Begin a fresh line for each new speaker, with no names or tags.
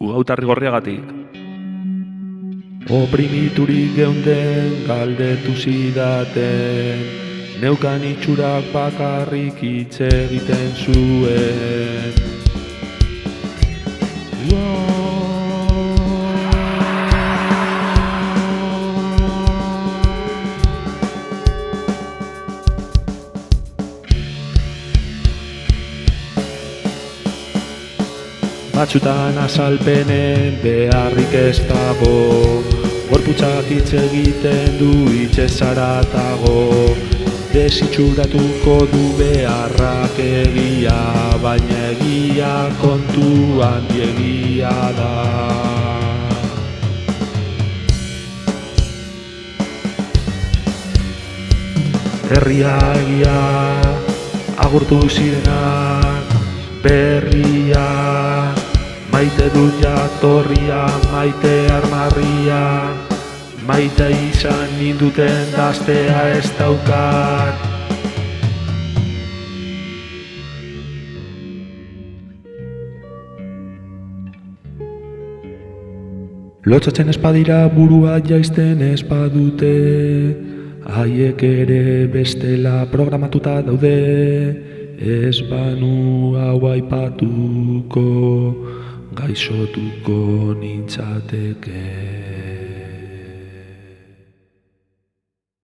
Ugautarri gorriagatik.
Oprimiturik geunden galdetu zidaten, neukan itxurak bakarrik hitz egiten zuen. Batzutan azalpenen beharrik ez dago, gorputzak hitz egiten du hitzez haratago. Desitxuratuko du beharrak egia, baina egia kontu handiegia da. Herria egia, agurtu zirenak, berria, maite dut jatorria, maite armarria, maite izan ninduten daztea ez daukat. Lotsatzen espadira burua jaisten espadute, haiek ere bestela programatuta daude, ez banu hau aipatuko, gaixotuko nintzateke.